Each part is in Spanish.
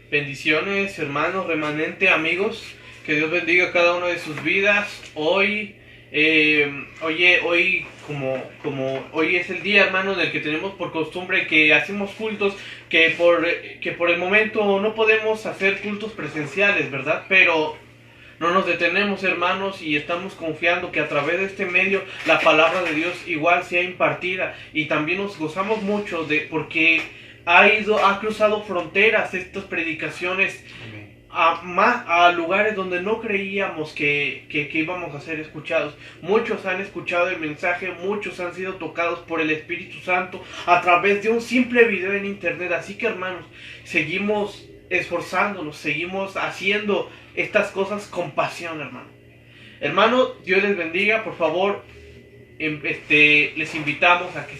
Bendiciones, hermanos, remanente, amigos. Que Dios bendiga cada una de sus vidas. Hoy es el día, hermano, en el que tenemos por costumbre que hacemos cultos, que por el momento no podemos hacer cultos presenciales, ¿verdad? Pero no nos detenemos, hermanos, y estamos confiando que a través de este medio la palabra de Dios igual sea impartida, y también nos gozamos mucho porque ha cruzado fronteras estas predicaciones a lugares donde no creíamos que íbamos a ser escuchados. Muchos han escuchado el mensaje, muchos han sido tocados por el Espíritu Santo a través de un simple video en internet. Así que, hermanos, seguimos esforzándonos, seguimos haciendo estas cosas con pasión, hermano. Hermano, Dios les bendiga. Por favor, les invitamos a que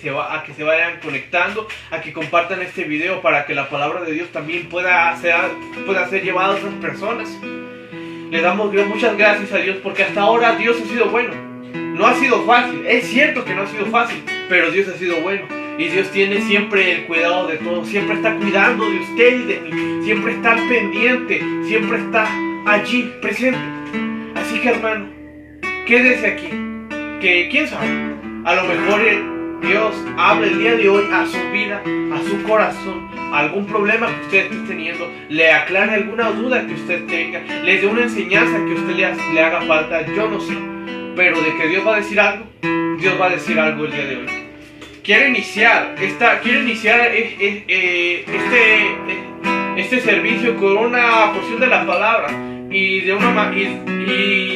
se vayan conectando, a que compartan este video para que la palabra de Dios también pueda ser llevada a otras personas. Le damos muchas gracias a Dios porque hasta ahora Dios ha sido bueno. No ha sido fácil, es cierto que no ha sido fácil, pero Dios ha sido bueno. Y Dios tiene siempre el cuidado de todo, siempre está cuidando de usted y de mí, siempre está al pendiente, siempre está allí presente. Así que, hermano, quédese aquí, que quién sabe, a lo mejor Dios habla el día de hoy a su vida, a su corazón, algún problema que usted esté teniendo, le aclare alguna duda que usted tenga, le dé una enseñanza que usted le haga falta, yo no sé, pero de que Dios va a decir algo, Dios va a decir algo el día de hoy. Quiero iniciar este servicio con una porción de la palabra y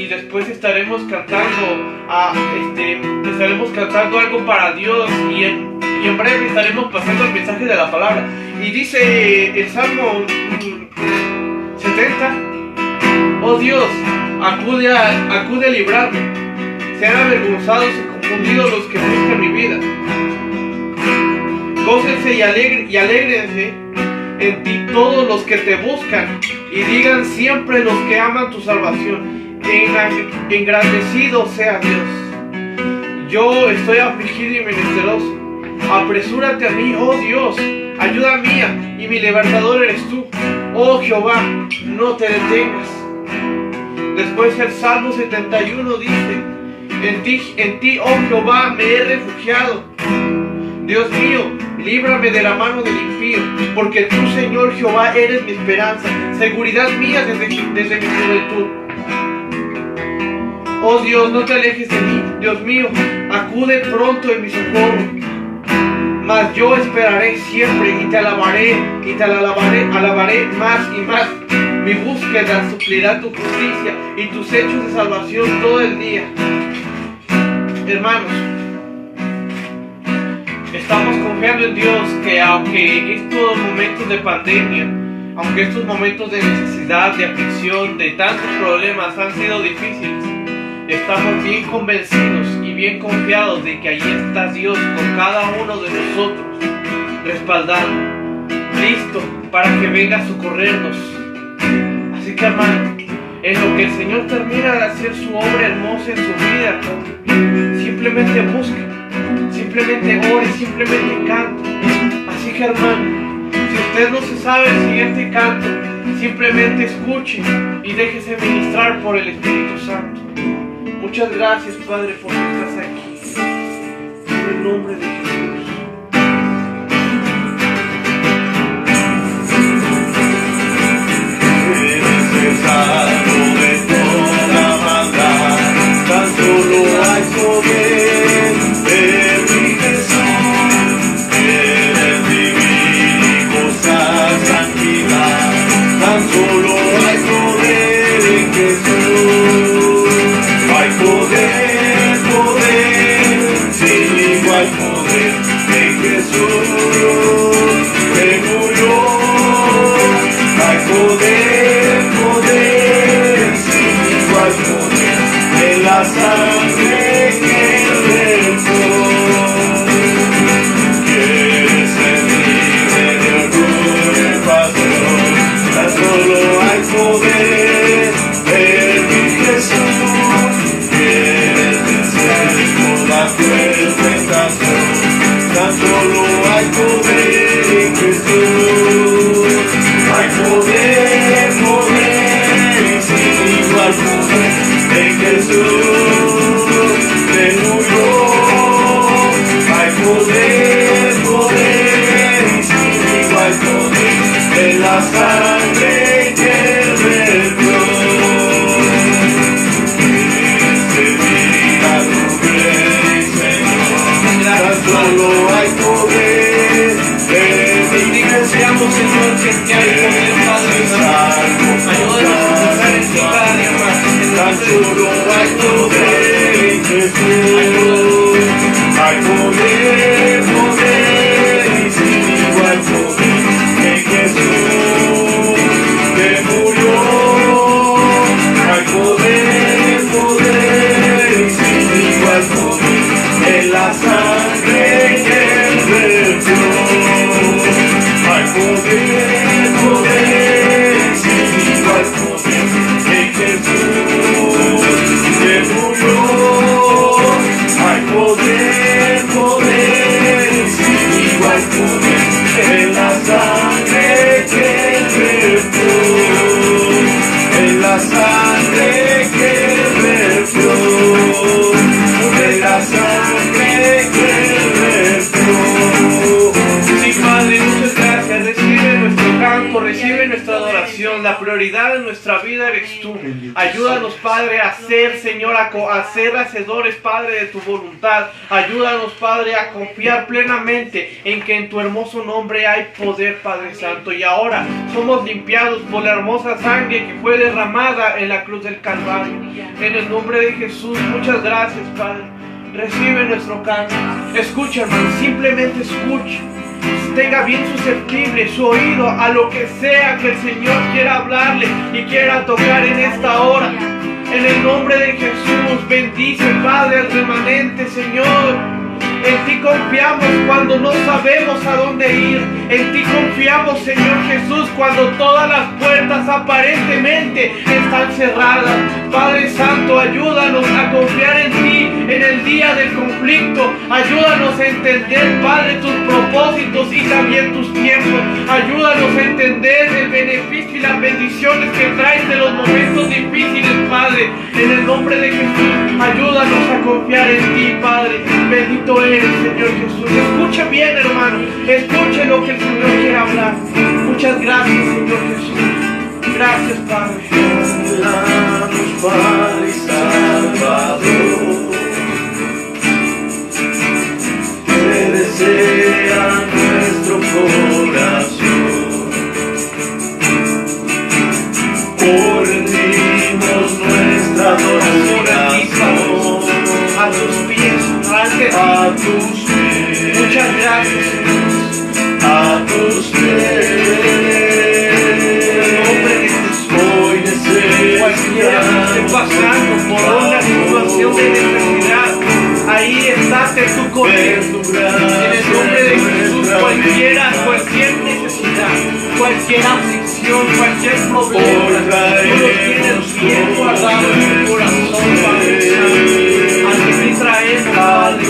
después estaremos cantando algo para Dios y en breve estaremos pasando el mensaje de la palabra. Y dice el Salmo 70: oh Dios, acude a librarme, sean avergonzados y confundidos los que buscan mi vida. Gócense y alégrense en ti todos los que te buscan, y digan siempre los que aman tu salvación: engrandecido sea Dios. Yo estoy afligido y menesteroso. Apresúrate a mí, oh Dios, ayuda mía, y mi libertador eres tú. Oh Jehová, no te detengas. Después el Salmo 71 dice: en ti, oh Jehová, me he refugiado. Dios mío, líbrame de la mano del impío, porque tú, Señor Jehová, eres mi esperanza, seguridad mía desde mi juventud. Oh Dios, no te alejes de mí, Dios mío, acude pronto en mi socorro. Mas yo esperaré siempre y te alabaré más y más. Mi búsqueda suplirá tu justicia y tus hechos de salvación todo el día. Hermanos, estamos confiando en Dios que aunque estos momentos de pandemia, aunque estos momentos de necesidad, de aflicción, de tantos problemas han sido difíciles, estamos bien convencidos y bien confiados de que allí está Dios con cada uno de nosotros, respaldando, listo para que venga a socorrernos. Así que, hermano, en lo que el Señor termina de hacer su obra hermosa en su vida, simplemente busque, simplemente ore, simplemente cante. Así que, hermano, si usted no se sabe el siguiente canto, simplemente escuche y déjese ministrar por el Espíritu Santo. Muchas gracias, Padre, por que estás aquí. En el nombre de Jesús. Salvo de toda maldad, tan solo hay poder en mi Jesús. Eres divino, goza santidad, tan solo hay poder en Jesús. Hay poder, sin igual poder en Jesús, que murió. Hay poder, sin igual poder en la sangre que derramó. Quieres ser libre de orgullo y pasión, tan solo hay poder en mi Jesús. Quieres vencer toda cruel tentación, tan solo hay poder en Jesús. Hay poder. Señor, que te hay poder, Padre Santo. Ayúdanos a confiar en ti cada día más. Tan solo hay poder en Jesús. Hay poder, poder y sin igual poder en Jesús que murió. Hay poder, poder y sin igual poder en la sangre que Él vertió. Hay poder, poder y sin igual poder en Jesús que murió. Hay poder, poder y sin igual poder en la sangre que Él vertió. En la sangre que Él vertió. En la sangre que Él vertió. Sí, Padre, muchas gracias. Recibe nuestro canto, recibe nuestra adoración. La prioridad de nuestra vida eres tú. Ayúdanos, Padre, a ser, Señor, a ser hacedores, Padre, de tu voluntad. Ayúdanos, Padre, a confiar plenamente en que en tu hermoso nombre hay poder, Padre Santo. Y ahora somos limpiados por la hermosa sangre que fue derramada en la cruz del Calvario. En el nombre de Jesús, muchas gracias, Padre. Recibe nuestro canto. Escucha, hermano, simplemente escucha. Tenga bien susceptible su oído a lo que sea que el Señor quiera hablarle y quiera tocar en esta hora. En el nombre de Jesús, bendice, Padre, al remanente, Señor. En ti confiamos cuando no sabemos a dónde ir. En ti confiamos, Señor Jesús, cuando todas las puertas aparentemente están cerradas. Padre Santo, ayúdanos a confiar en ti en el día del conflicto. Ayúdanos a entender, Padre, tus propósitos y también tus tiempos. Ayúdanos a entender el beneficio y las bendiciones que traes de los momentos difíciles, Padre. En el nombre de Jesús, ayúdanos a confiar en ti, Padre. Bendito eres, Señor Jesús. Escucha bien, hermano. Escuche lo que el Señor quiere hablar. Muchas gracias, Señor Jesús. Gracias, Padre. Damos, Padre Salvador, que desea nuestro corazón. Rendimos nuestra adoración a tus pies, ante ti. a tus pies. Muchas gracias, Señor. A tus pies. En el nombre de Jesús. Hoy necesitamos Cualquiera que esté pasando por una situación de necesidad, ahí estás en tu comer. En el nombre de Jesús, cualquier necesidad, cualquier aflicción, cualquier problema, tú lo tienes bien guardado en tu corazón, Padre Santo. Ante ti traemos, Padre,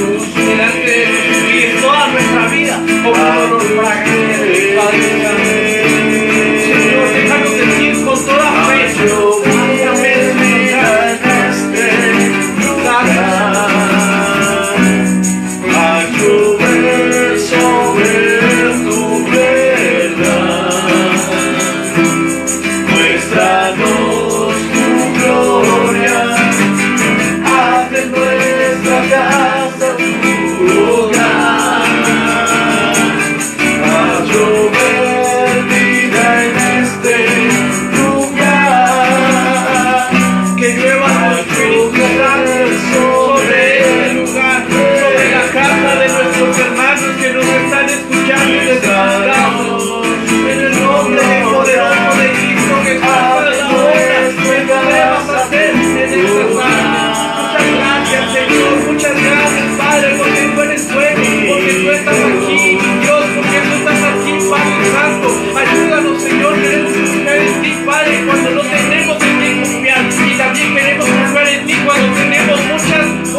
delante de Jesús toda nuestra vida, como los fragrantes, Padre Santo. Señor, déjanos decir con toda fe,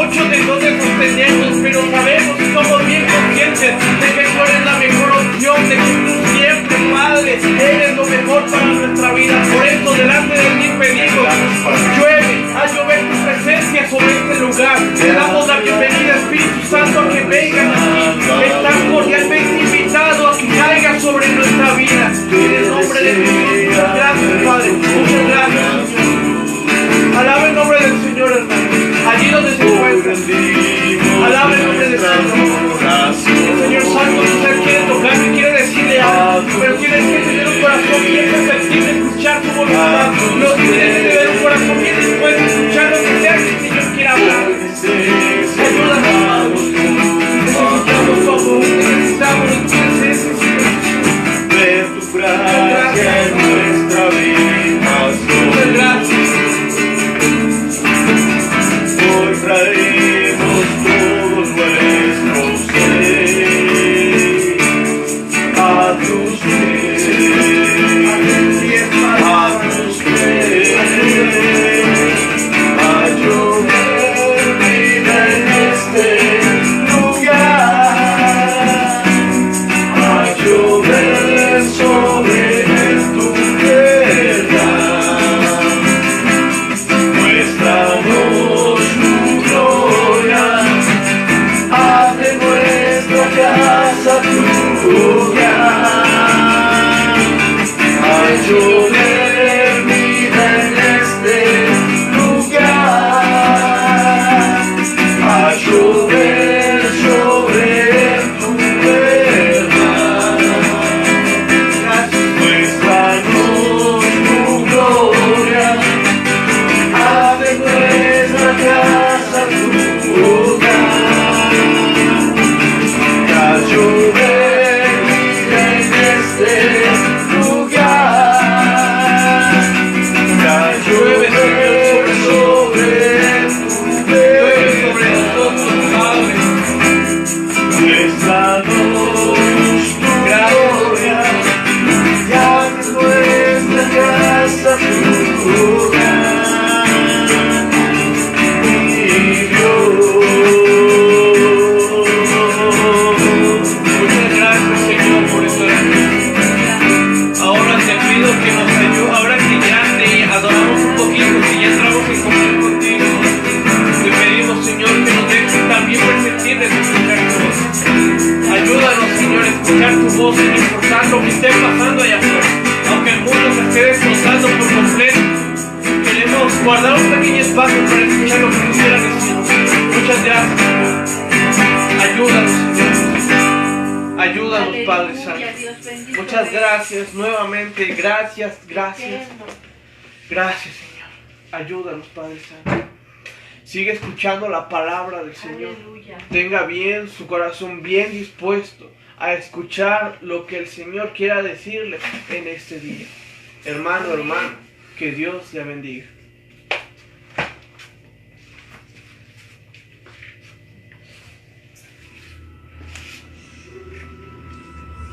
muchos de nosotros sostenernos, pero sabemos y somos bien conscientes de que tú eres la mejor opción escuchar tu voz sin importar lo que esté pasando allá afuera. Aunque el mundo se esté destrozando por completo, queremos guardar un pequeño espacio para escuchar lo que tú quieras decirnos. Muchas gracias, Señor. Ayúdanos, Señor. Ayúdanos, Padre Santo. Muchas gracias nuevamente. Gracias. Gracias, Señor. Ayúdanos, Padre Santo. Sigue escuchando la palabra del Señor. Tenga bien su corazón bien dispuesto a escuchar lo que el Señor quiera decirle en este día. Hermano, hermana, que Dios le bendiga.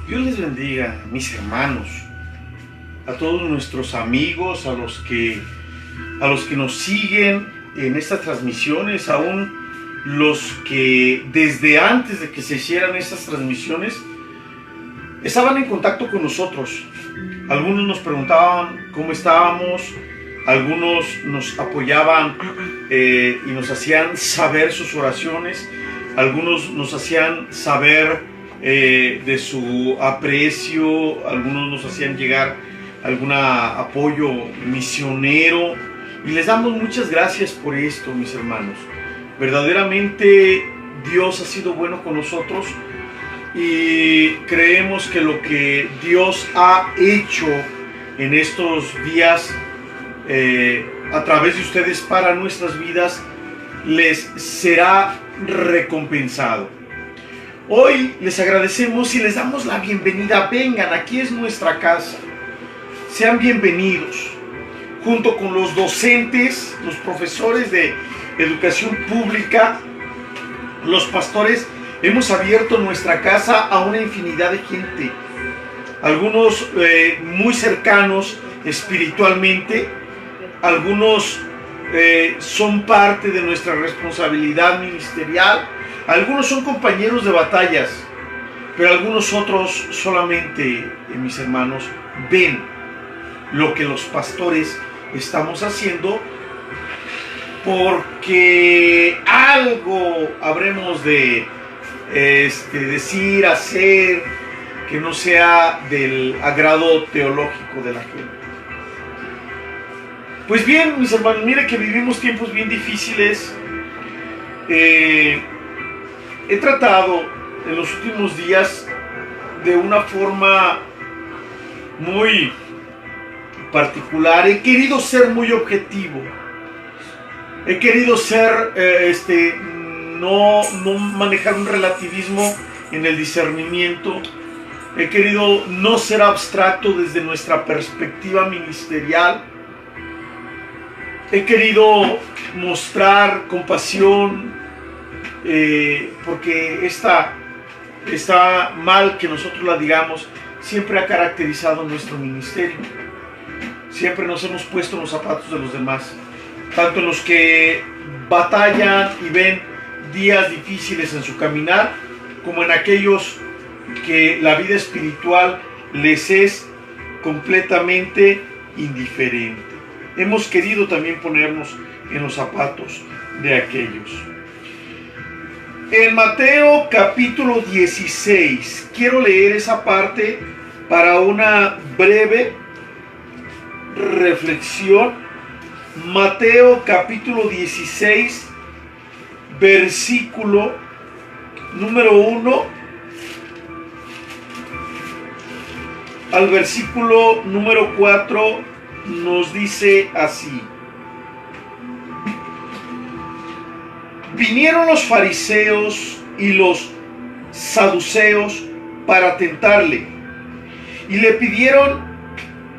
Dios les bendiga, mis hermanos, a todos nuestros amigos, a los que nos siguen en estas transmisiones, aún los que desde antes de que se hicieran estas transmisiones estaban en contacto con nosotros. Algunos nos preguntaban cómo estábamos, algunos nos apoyaban y nos hacían saber sus oraciones, algunos nos hacían saber de su aprecio, algunos nos hacían llegar algún apoyo misionero, y les damos muchas gracias por esto, mis hermanos. Verdaderamente Dios ha sido bueno con nosotros y creemos que lo que Dios ha hecho en estos días a través de ustedes para nuestras vidas les será recompensado. Hoy les agradecemos y les damos la bienvenida. Vengan, aquí es nuestra casa. Sean bienvenidos. Junto con los docentes, los profesores de educación pública, los pastores, hemos abierto nuestra casa a una infinidad de gente. Algunos muy cercanos espiritualmente, algunos son parte de nuestra responsabilidad ministerial, algunos son compañeros de batallas, pero algunos otros solamente, mis hermanos, ven lo que los pastores estamos haciendo, porque algo habremos de decir, hacer, que no sea del agrado teológico de la gente. Pues bien, mis hermanos, mire que vivimos tiempos bien difíciles. He tratado en los últimos días de una forma muy particular. He querido ser muy objetivo. He querido ser, no manejar un relativismo en el discernimiento. He querido no ser abstracto desde nuestra perspectiva ministerial. He querido mostrar compasión, porque está mal que nosotros la digamos, siempre ha caracterizado nuestro ministerio. Siempre nos hemos puesto en los zapatos de los demás, tanto en los que batallan y ven días difíciles en su caminar, como en aquellos que la vida espiritual les es completamente indiferente. Hemos querido también ponernos en los zapatos de aquellos. En Mateo capítulo 16, quiero leer esa parte para una breve reflexión. Mateo capítulo 16, versículo número 1 al versículo número 4 nos dice así: vinieron los fariseos y los saduceos para tentarle, y le pidieron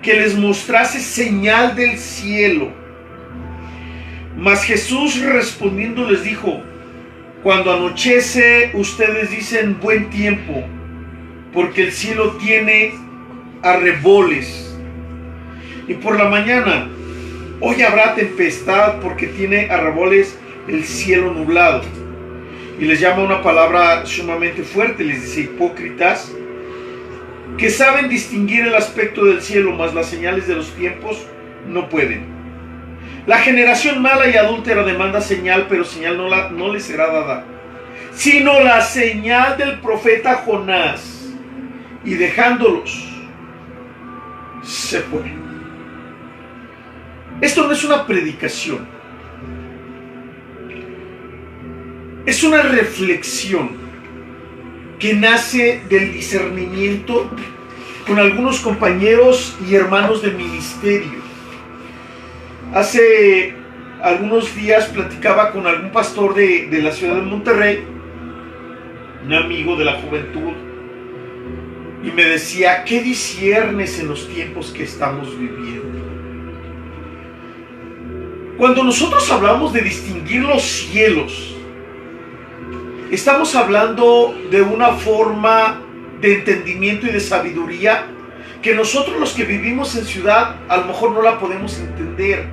que les mostrase señal del cielo. Mas Jesús respondiendo les dijo: cuando anochece ustedes dicen buen tiempo, porque el cielo tiene arreboles. Y por la mañana, hoy habrá tempestad, porque tiene arreboles el cielo nublado. Y les llama una palabra sumamente fuerte, les dice: hipócritas, que saben distinguir el aspecto del cielo, mas las señales de los tiempos no pueden. La generación mala y adúltera demanda señal, pero señal no le será dada, sino la señal del profeta Jonás. y dejándolos, se fue. Esto no es una predicación, es una reflexión que nace del discernimiento con algunos compañeros y hermanos de ministerio. Hace algunos días platicaba con algún pastor de la ciudad de Monterrey, un amigo de la juventud, y me decía: ¿qué disciernes en los tiempos que estamos viviendo? Cuando nosotros hablamos de distinguir los cielos, estamos hablando de una forma de entendimiento y de sabiduría que nosotros los que vivimos en ciudad a lo mejor no la podemos entender,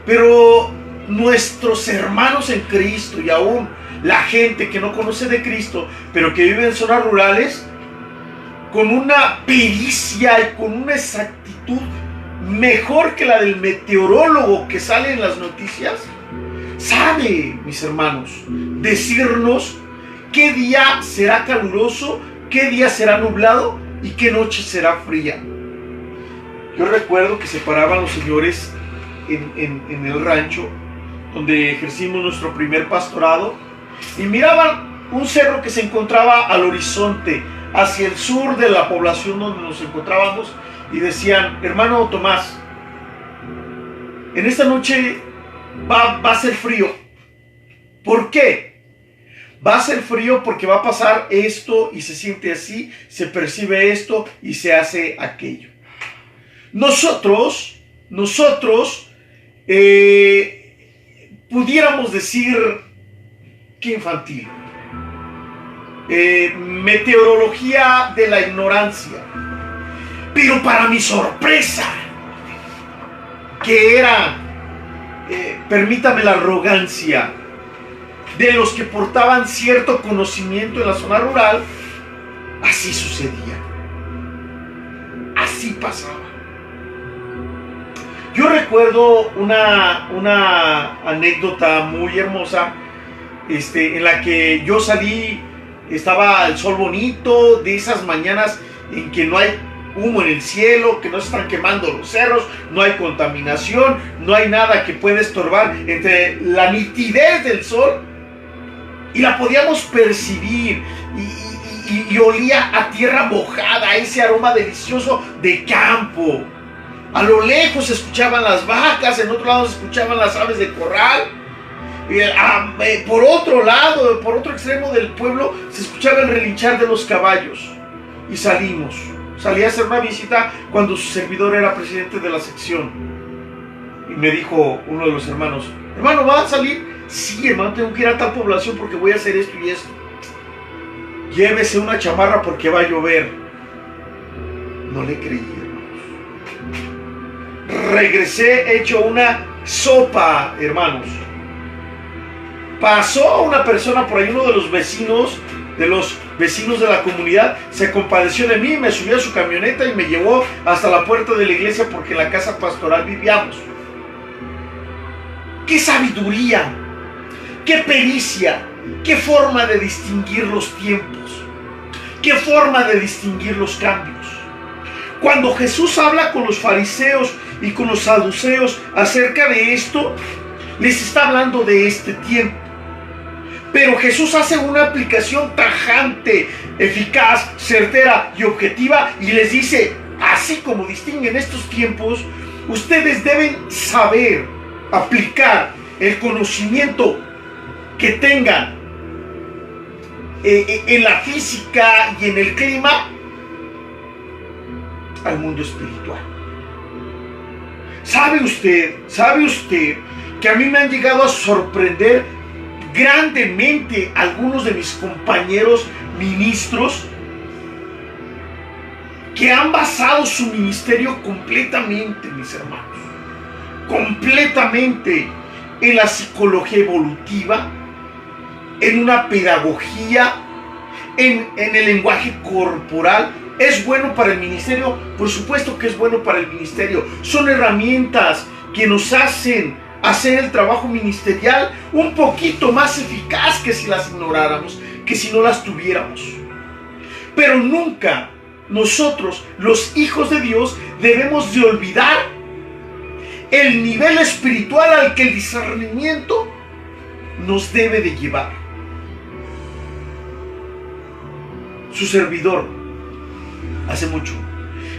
pero nuestros hermanos en Cristo y aún la gente que no conoce de Cristo pero que vive en zonas rurales, con una pericia y con una exactitud mejor que la del meteorólogo que sale en las noticias, sabe, mis hermanos, decirnos qué día será caluroso, qué día será nublado y qué noche será fría. Yo recuerdo que se paraban los señores en el rancho donde ejercimos nuestro primer pastorado y miraban un cerro que se encontraba al horizonte, hacia el sur de la población donde nos encontrábamos, y decían: hermano Tomás, en esta noche va a ser frío. ¿Por qué? Va a ser frío porque va a pasar esto y se siente así, se percibe esto y se hace aquello. Nosotros pudiéramos decir que infantil. Meteorología de la ignorancia. Pero para mi sorpresa, que era, permítame la arrogancia, de los que portaban cierto conocimiento en la zona rural, así sucedía. Así pasaba. Yo recuerdo una anécdota muy hermosa, en la que yo salí, estaba el sol bonito, de esas mañanas en que no hay humo en el cielo, que no se están quemando los cerros, no hay contaminación, no hay nada que pueda estorbar entre la nitidez del sol, y la podíamos percibir, y olía a tierra mojada, ese aroma delicioso de campo. A lo lejos se escuchaban las vacas, en otro lado se escuchaban las aves de corral. Por otro lado, por otro extremo del pueblo, se escuchaba el relinchar de los caballos. Y salí a hacer una visita cuando su servidor era presidente de la sección. Y me dijo uno de los hermanos: hermano, ¿va a salir? Sí, hermano, tengo que ir a tal población porque voy a hacer esto y esto. Llévese una chamarra porque va a llover. No le creí, hermanos. Regresé hecho una sopa, hermanos. Pasó una persona por ahí, uno de los vecinos de la comunidad, se compadeció de mí, me subió a su camioneta y me llevó hasta la puerta de la iglesia porque en la casa pastoral vivíamos. ¡Qué sabiduría! ¡Qué pericia! ¡Qué forma de distinguir los tiempos! ¡Qué forma de distinguir los cambios! Cuando Jesús habla con los fariseos y con los saduceos acerca de esto, les está hablando de este tiempo. Pero Jesús hace una aplicación tajante, eficaz, certera y objetiva, y les dice: así como distinguen estos tiempos, ustedes deben saber aplicar el conocimiento que tengan en la física y en el clima al mundo espiritual. ¿Sabe usted que a mí me han llegado a sorprender grandemente algunos de mis compañeros ministros que han basado su ministerio completamente, mis hermanos, completamente en la psicología evolutiva, en una pedagogía, en el lenguaje corporal? ¿Es bueno para el ministerio? Por supuesto que es bueno para el ministerio. Son herramientas que nos hacen hacer el trabajo ministerial un poquito más eficaz que si las ignoráramos, que si no las tuviéramos. Pero nunca nosotros, los hijos de Dios, debemos de olvidar el nivel espiritual al que el discernimiento nos debe de llevar. Su servidor, hace mucho,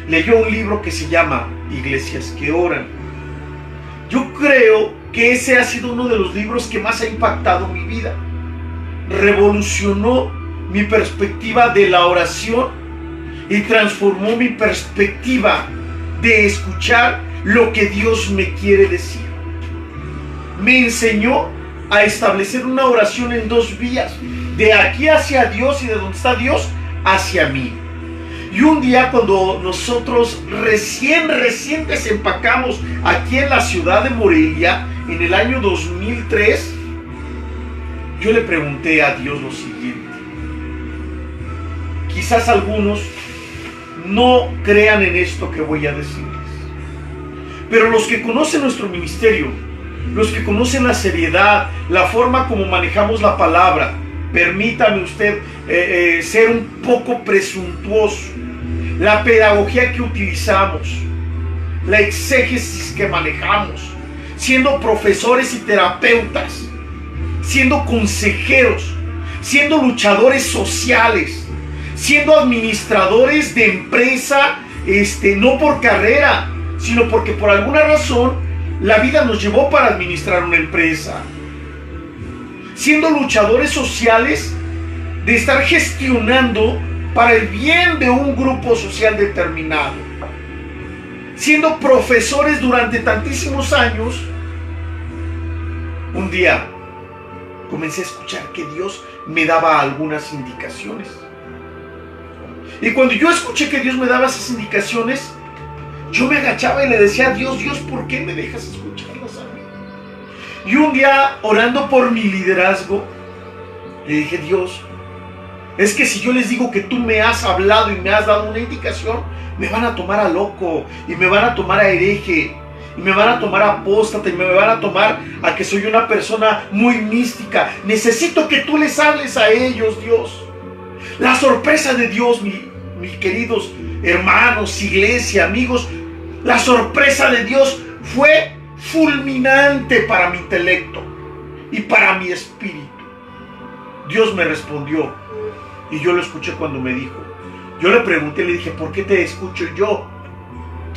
leyó un libro que se llama Iglesias que Oran. Yo creo que ese ha sido uno de los libros que más ha impactado mi vida. Revolucionó mi perspectiva de la oración y transformó mi perspectiva de escuchar lo que Dios me quiere decir. Me enseñó a establecer una oración en dos vías, de aquí hacia Dios y de donde está Dios hacia mí. Y un día, cuando nosotros recién desempacamos aquí en la ciudad de Morelia, en el año 2003, yo le pregunté a Dios lo siguiente. Quizás algunos no crean en esto que voy a decirles, pero los que conocen nuestro ministerio, los que conocen la seriedad, la forma como manejamos la palabra, permítame usted ser un poco presuntuoso, la pedagogía que utilizamos, la exégesis que manejamos, siendo profesores y terapeutas, siendo consejeros, siendo luchadores sociales, siendo administradores de empresa, no por carrera, sino porque por alguna razón la vida nos llevó para administrar una empresa, siendo luchadores sociales, de estar gestionando para el bien de un grupo social determinado, siendo profesores durante tantísimos años. Un día comencé a escuchar que Dios me daba algunas indicaciones, y cuando yo escuché que Dios me daba esas indicaciones, yo me agachaba y le decía a Dios: Dios, ¿por qué me dejas escucharlas a mí? Y un día, orando por mi liderazgo, le dije: Dios, es que si yo les digo que tú me has hablado y me has dado una indicación, me van a tomar a loco, y me van a tomar a hereje, y me van a tomar a apóstata, y me van a tomar a que soy una persona muy mística. Necesito que tú les hables a ellos, Dios. La sorpresa de Dios, mis queridos hermanos, iglesia, amigos, la sorpresa de Dios fue fulminante para mi intelecto y para mi espíritu. Dios me respondió, y yo lo escuché cuando me dijo. Yo le pregunté, le dije: ¿por qué te escucho yo?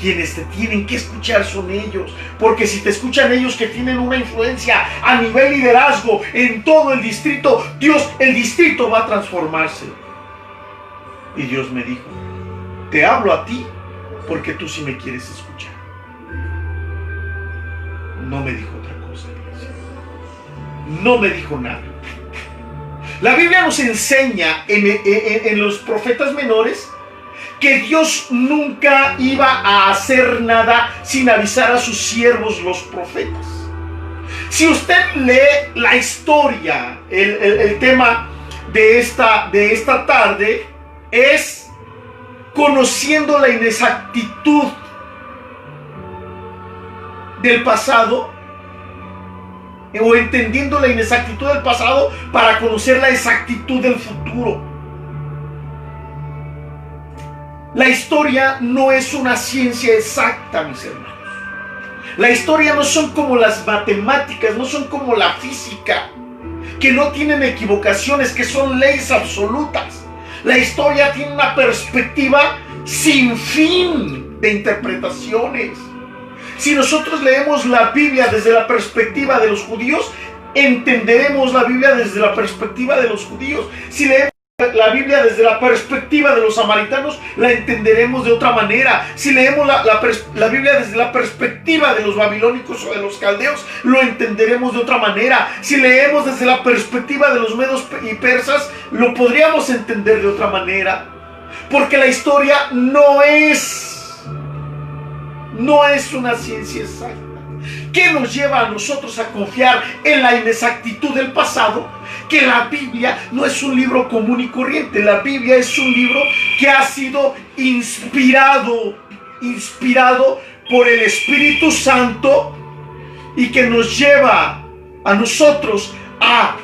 Quienes te tienen que escuchar son ellos, porque si te escuchan ellos, que tienen una influencia a nivel liderazgo en todo el distrito, Dios, el distrito va a transformarse. Y Dios me dijo: te hablo a ti porque tú sí me quieres escuchar. No me dijo otra cosa, no me dijo nada. La Biblia nos enseña en los profetas menores que Dios nunca iba a hacer nada sin avisar a sus siervos, los profetas. Si usted lee la historia, el tema de esta tarde es conociendo la inexactitud del pasado, o entendiendo la inexactitud del pasado para conocer la exactitud del futuro. La historia no es una ciencia exacta, mis hermanos. La historia no son como las matemáticas, no son como la física, que no tienen equivocaciones, que son leyes absolutas. La historia tiene una perspectiva sin fin de interpretaciones. Si nosotros leemos la Biblia desde la perspectiva de los judíos, entenderemos la Biblia desde la perspectiva de los judíos. Si leemos la Biblia desde la perspectiva de los samaritanos, la entenderemos de otra manera. Si leemos la Biblia desde la perspectiva de los babilónicos o de los caldeos, lo entenderemos de otra manera. Si leemos desde la perspectiva de los medos y persas, lo podríamos entender de otra manera. Porque la historia no es una ciencia exacta. ¿Qué nos lleva a nosotros a confiar en la inexactitud del pasado? Que la Biblia no es un libro común y corriente. La Biblia es un libro que ha sido inspirado por el Espíritu Santo, y que nos lleva a nosotros a,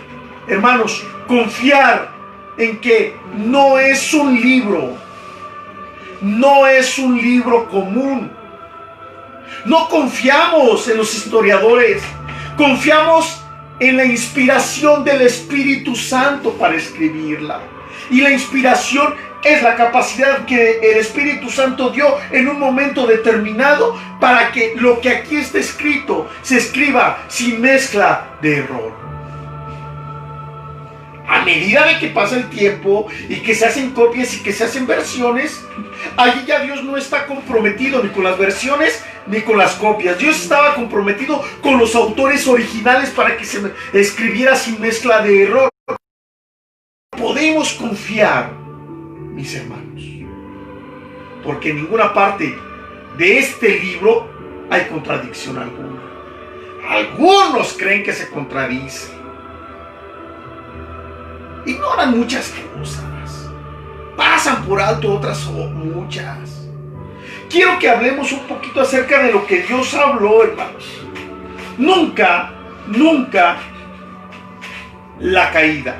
hermanos, confiar en que no es un libro no es un libro común. No confiamos en los historiadores, confiamos en la inspiración del Espíritu Santo para escribirla. Y la inspiración es la capacidad que el Espíritu Santo dio en un momento determinado para que lo que aquí está escrito se escriba sin mezcla de error. A medida de que pasa el tiempo y que se hacen copias y que se hacen versiones, allí ya Dios no está comprometido ni con las versiones ni con las copias. Dios estaba comprometido con los autores originales para que se escribiera sin mezcla de error. Podemos confiar, mis hermanos, porque en ninguna parte de este libro hay contradicción alguna. Algunos creen que se contradice. Ignoran muchas cosas, pasan por alto otras muchas. Quiero que hablemos un poquito acerca de lo que Dios habló, hermanos. Nunca la caída,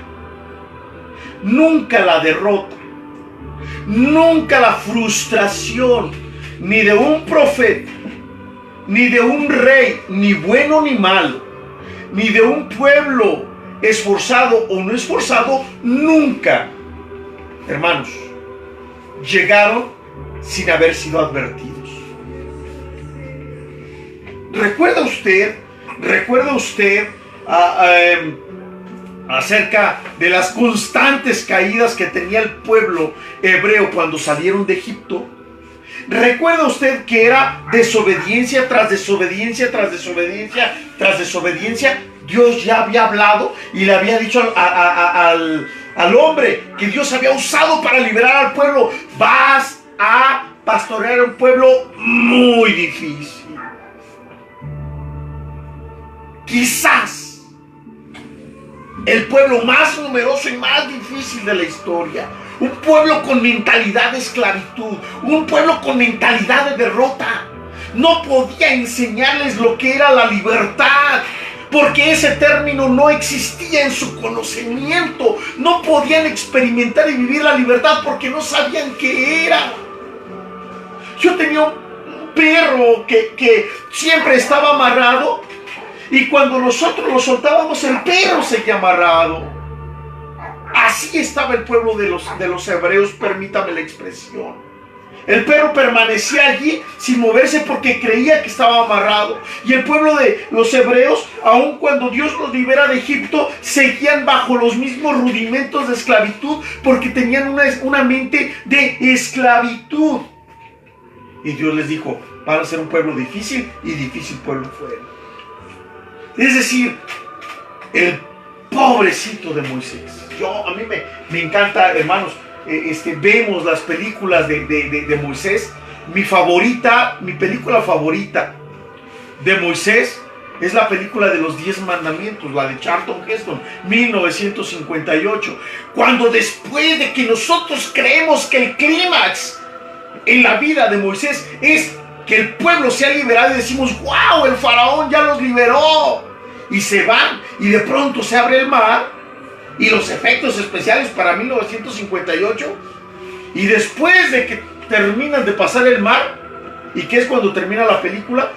nunca la derrota, nunca la frustración, ni de un profeta, ni de un rey, ni bueno ni malo, ni de un pueblo esforzado o no esforzado, nunca, hermanos, llegaron sin haber sido advertidos. ¿Recuerda usted acerca de las constantes caídas que tenía el pueblo hebreo cuando salieron de Egipto? ¿Recuerda usted que era desobediencia tras desobediencia, tras desobediencia, tras desobediencia? Dios ya había hablado y le había dicho al hombre que Dios había usado para liberar al pueblo: vas a pastorear un pueblo muy difícil. Quizás el pueblo más numeroso y más difícil de la historia. Un pueblo con mentalidad de esclavitud, un pueblo con mentalidad de derrota. No podía enseñarles lo que era la libertad, porque ese término no existía en su conocimiento. No podían experimentar y vivir la libertad porque no sabían qué era. Yo tenía un perro que siempre estaba amarrado, y cuando nosotros lo soltábamos, el perro seguía amarrado. Así estaba el pueblo de los hebreos, permítame la expresión. El perro permanecía allí sin moverse porque creía que estaba amarrado. Y el pueblo de los hebreos, aun cuando Dios los libera de Egipto, seguían bajo los mismos rudimentos de esclavitud porque tenían una mente de esclavitud. Y Dios les dijo: van a ser un pueblo difícil, y difícil pueblo fue. Es decir, el pobrecito de Moisés. A mí me encanta, hermanos. Vemos las películas de Moisés. Mi película favorita de Moisés es la película de los 10 mandamientos, la de Charlton Heston, 1958. Cuando después de que nosotros creemos que el clímax en la vida de Moisés es que el pueblo se ha liberado y decimos: ¡wow! El faraón ya los liberó. Y se van, y de pronto se abre el mar, y los efectos especiales para 1958, y después de que terminan de pasar el mar, y que es cuando termina la película,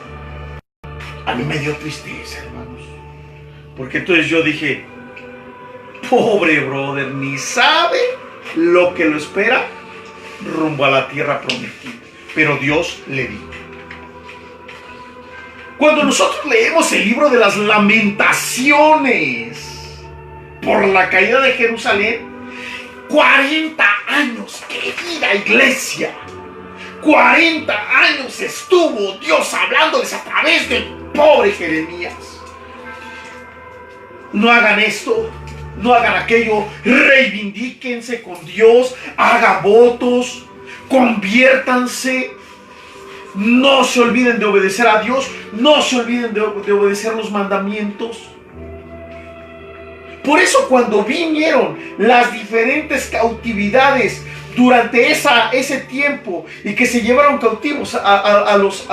a mí me dio tristeza, hermanos, porque entonces yo dije: pobre brother, ni sabe lo que lo espera rumbo a la tierra prometida. Pero Dios le dijo. Cuando nosotros leemos el libro de las Lamentaciones por la caída de Jerusalén, 40 años, querida iglesia, 40 años estuvo Dios hablándoles a través del pobre Jeremías. No hagan esto, no hagan aquello, reivindíquense con Dios, hagan votos, conviértanse. No se olviden de obedecer a Dios, no se olviden de obedecer los mandamientos. Por eso cuando vinieron las diferentes cautividades durante ese tiempo y que se llevaron cautivos a los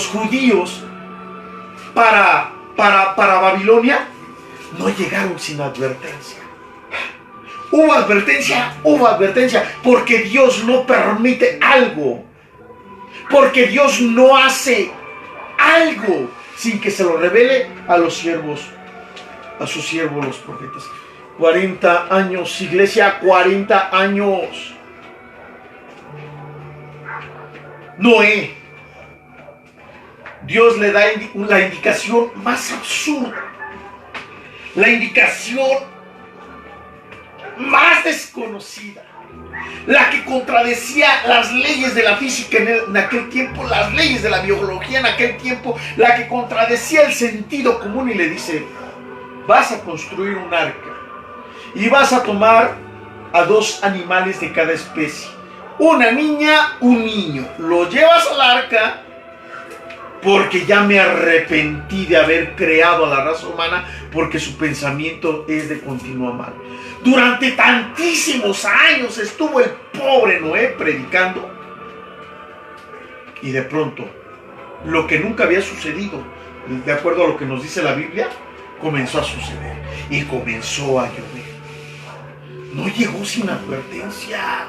judíos para Babilonia, no llegaron sin advertencia. hubo advertencia, porque Dios no permite algo, porque Dios no hace algo sin que se lo revele a los siervos, a sus siervos los profetas. 40 años, iglesia, 40 años. Noé, Dios le da la indicación más absurda, la indicación más desconocida, la que contradecía las leyes de la física en aquel tiempo, las leyes de la biología en aquel tiempo, la que contradecía el sentido común, y le dice: vas a construir un arca y vas a tomar a 2 animales de cada especie, una niña, un niño, lo llevas al arca, porque ya me arrepentí de haber creado a la raza humana, porque su pensamiento es de continuo mal. Durante tantísimos años estuvo el pobre Noé predicando, y de pronto, lo que nunca había sucedido, de acuerdo a lo que nos dice la Biblia, comenzó a suceder, y comenzó a llover. No llegó sin advertencia.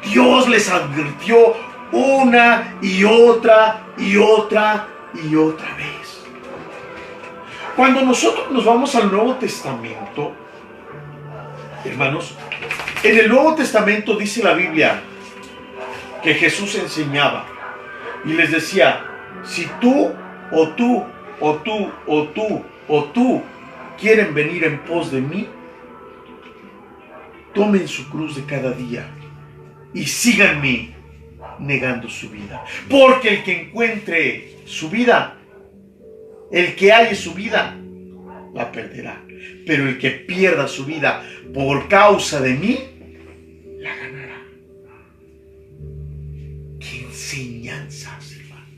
Dios les advirtió una y otra y otra y otra vez. Cuando nosotros nos vamos al Nuevo Testamento, hermanos, en el Nuevo Testamento dice la Biblia que Jesús enseñaba y les decía: si tú o tú o tú o tú o tú quieren venir en pos de mí, tomen su cruz de cada día y síganme, negando su vida. Porque el que encuentre su vida, el que halle su vida, la perderá. Pero el que pierda su vida por causa de mí, la ganará. ¡Qué enseñanzas, hermanos!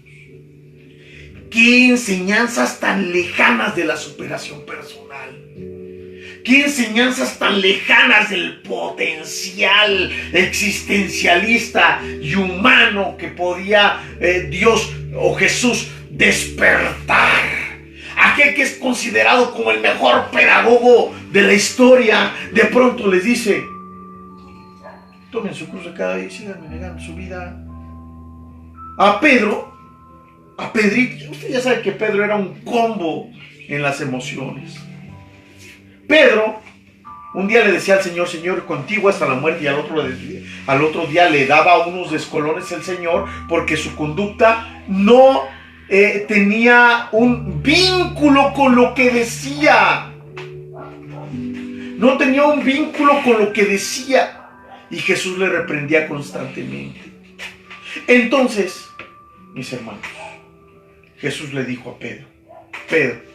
¡Qué enseñanzas tan lejanas de la superación personal! ¡Qué enseñanzas tan lejanas del potencial existencialista y humano que podía Dios o Jesús despertar! Aquel que es considerado como el mejor pedagogo de la historia, de pronto les dice: tomen su cruz de cada día y síganme negando su vida. A Pedrito, usted ya sabe que Pedro era un combo en las emociones. Pedro un día le decía al Señor: Señor, contigo hasta la muerte, y al otro día le daba unos descolones el Señor, porque su conducta no tenía un vínculo con lo que decía. No tenía un vínculo con lo que decía, y Jesús le reprendía constantemente. Entonces, mis hermanos, Jesús le dijo a Pedro: Pedro,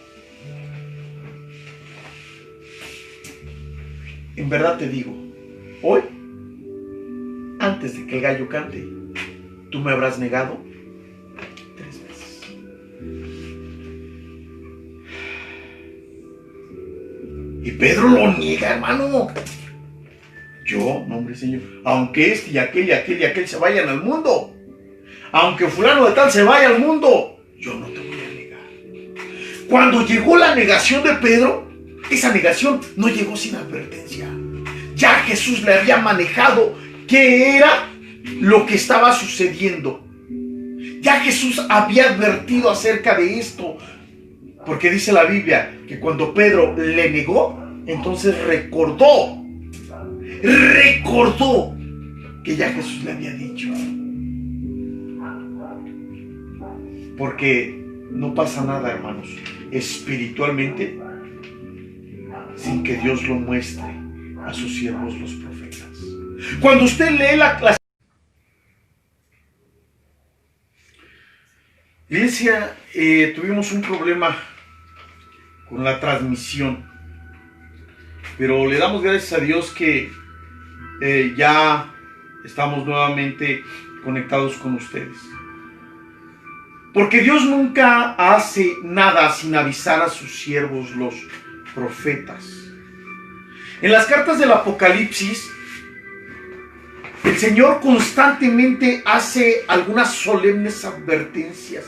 en verdad te digo, hoy, antes de que el gallo cante, tú me habrás negado 3 veces. Y Pedro lo niega, hermano. Yo, no, hombre, Señor, aunque este y aquel y aquel y aquel se vayan al mundo, aunque fulano de tal se vaya al mundo, yo no te voy a negar. Cuando llegó la negación de Pedro, esa negación no llegó sin advertencia. Ya Jesús le había manejado qué era lo que estaba sucediendo. Ya Jesús había advertido acerca de esto. Porque dice la Biblia que cuando Pedro le negó, entonces recordó que ya Jesús le había dicho. Porque no pasa nada, hermanos, espiritualmente, sin que Dios lo muestre a sus siervos los profetas. Cuando usted lee la iglesia, tuvimos un problema con la transmisión, pero le damos gracias a Dios que ya estamos nuevamente conectados con ustedes. Porque Dios nunca hace nada sin avisar a sus siervos los profetas. En las cartas del Apocalipsis, el Señor constantemente hace algunas solemnes advertencias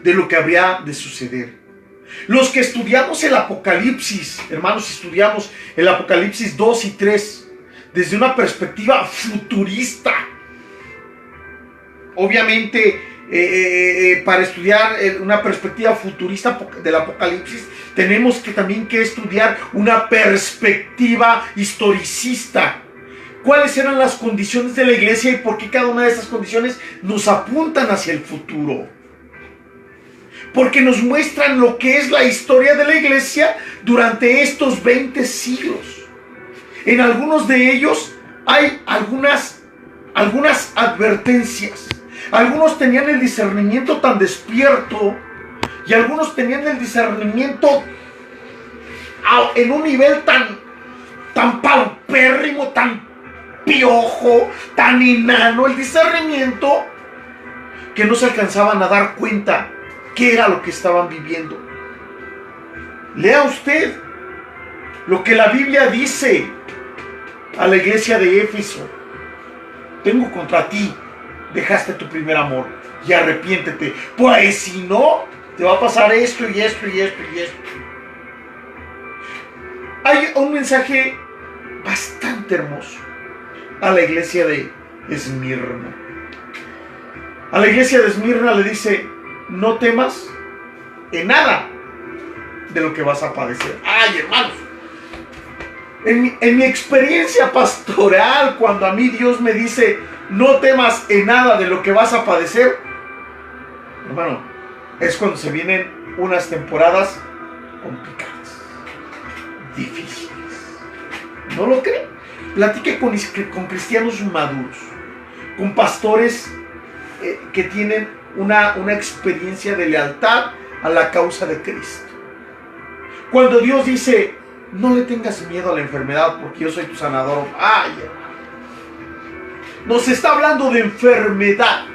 de lo que habría de suceder. Los que estudiamos el Apocalipsis, hermanos, estudiamos el Apocalipsis 2 y 3, desde una perspectiva futurista. Obviamente, para estudiar una perspectiva futurista del Apocalipsis, tenemos que también estudiar una perspectiva historicista. ¿Cuáles eran las condiciones de la iglesia y por qué cada una de esas condiciones nos apuntan hacia el futuro? Porque nos muestran lo que es la historia de la iglesia durante estos 20 siglos. En algunos de ellos hay algunas advertencias. Algunos tenían el discernimiento tan despierto y algunos tenían el discernimiento en un nivel tan paupérrimo, tan piojo, tan enano, el discernimiento, que no se alcanzaban a dar cuenta qué era lo que estaban viviendo. Lea usted lo que la Biblia dice a la iglesia de Éfeso: tengo contra ti, dejaste tu primer amor, y arrepiéntete, pues si no, te va a pasar esto y esto y esto y esto. Hay un mensaje bastante hermoso a la iglesia de Esmirna. A la iglesia de Esmirna le dice: no temas en nada de lo que vas a padecer. Ay, hermanos, en mi experiencia pastoral, cuando a mí Dios me dice: no temas en nada de lo que vas a padecer, hermano, es cuando se vienen unas temporadas complicadas, difíciles. ¿No lo creen? Platique con cristianos maduros, con pastores que tienen una experiencia de lealtad a la causa de Cristo. Cuando Dios dice: no le tengas miedo a la enfermedad porque yo soy tu sanador. ¡Ay! Nos está hablando de enfermedad.